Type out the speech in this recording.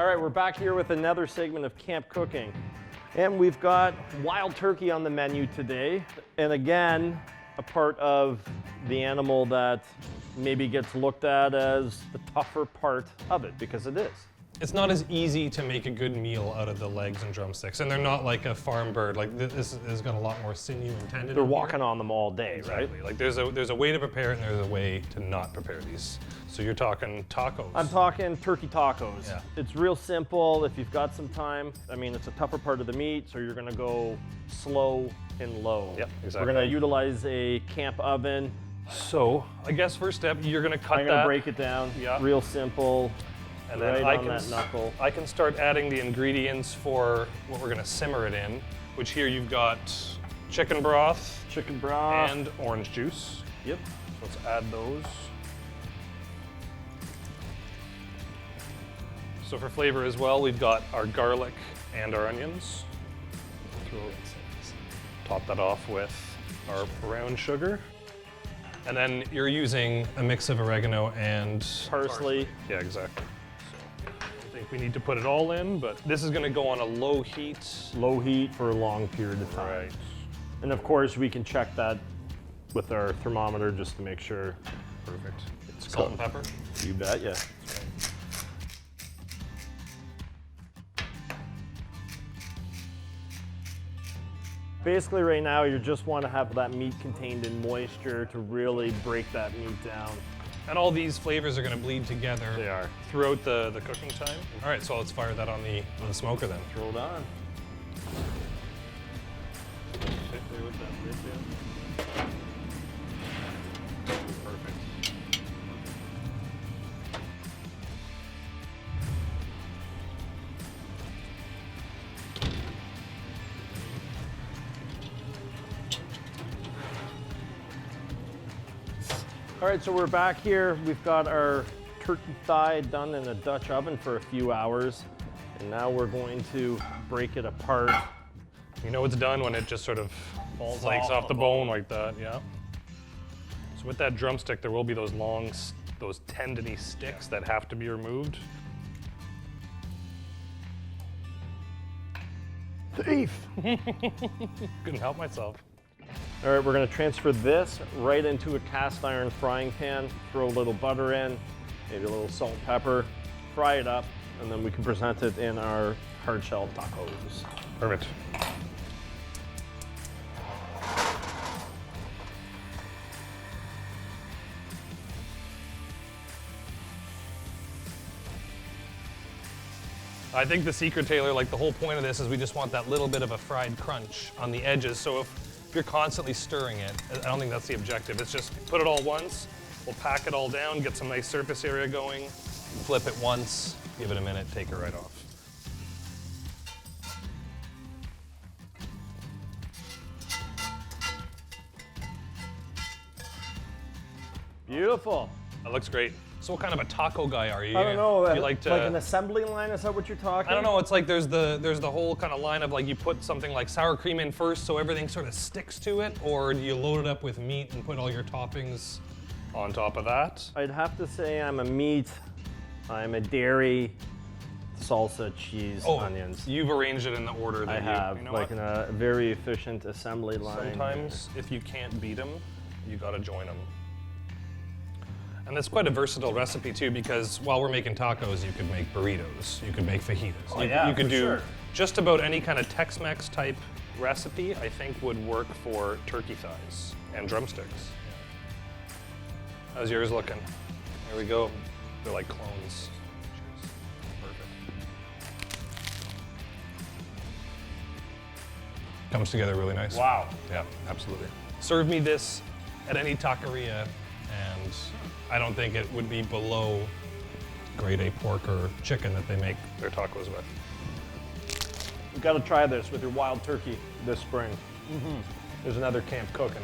All right, we're back here with another segment of camp cooking. And we've got wild turkey on the menu today. And again, a part of the animal that maybe gets looked at as the tougher part of it, because it is. It's not as easy to make a good meal out of the legs and drumsticks, and they're not like a farm bird. Like this has got a lot more sinew and tendon. They're walking on them all day, Exactly. right? Like there's a way to prepare it and there's a way to not prepare these. So you're talking tacos. I'm talking turkey tacos. Yeah. It's real simple if you've got some time. I mean, it's a tougher part of the meat, so you're gonna go slow and low. Yep, exactly. We're gonna utilize a camp oven. So I guess first step, you're gonna cut I'm gonna that. break it down. Yeah. Real simple. And then right on that knuckle. I can start adding the ingredients for what we're gonna simmer it in, which here you've got chicken broth Chicken broth. and orange juice. Yep. So let's add those. So for flavor as well, we've got our garlic and our onions. Top that off with our brown sugar. And then you're using a mix of oregano and Parsley. Yeah, exactly. So I think we need to put it all in, but this is gonna go on a low heat. Low heat for a long period of time. Right. And of course, we can check that with our thermometer just to make sure. Perfect. Salt and pepper. You bet, yeah. Basically right now, you just want to have that meat contained in moisture to really break that meat down. And all these flavors are gonna bleed together. They are. Throughout the cooking time. All right, so let's fire that on the smoker then. Throw it on. Perfect. All right, so we're back here. We've got our turkey thigh done in a Dutch oven for a few hours. And now we're going to break it apart. You know it's done when it just sort of flakes off the bone like that, yeah. So with that drumstick, there will be those long, those tendony sticks that have to be removed. Thief! Couldn't help myself. All right, we're gonna transfer this right into a cast iron frying pan, throw a little butter in, maybe a little salt and pepper, fry it up, and then we can present it in our hard shell tacos. Perfect. I think the secret, Taylor, like the whole point of this is we just want that little bit of a fried crunch on the edges. So if you're constantly stirring it, I don't think that's the objective. It's just put it all once, we'll pack it all down, get some nice surface area going, flip it once, give it a minute, take it right off. Beautiful. That looks great. So what kind of a taco guy are you? I don't know, You like to, like an assembly line, is that what you're talking? I don't know, it's like there's the whole kind of line of like you put something like sour cream in first so everything sort of sticks to it, or do you load it up with meat and put all your toppings on top of that? I'd have to say I'm a meat, I'm a dairy, salsa, cheese, onions. You've arranged it in the order that I have, you know like what? in a very efficient assembly line. Sometimes if you can't beat them, you gotta join them. And that's quite a versatile recipe too, because while we're making tacos, you could make burritos, you could make fajitas. You could do just about any kind of Tex-Mex type recipe, I think would work for turkey thighs and drumsticks. How's yours looking? There we go. They're like clones. Cheers. Perfect. Comes together really nice. Wow. Yeah, absolutely. Serve me this at any taqueria, and I don't think it would be below grade A pork or chicken that they make their tacos with. You've got to try this with your wild turkey this spring. There's another camp cooking.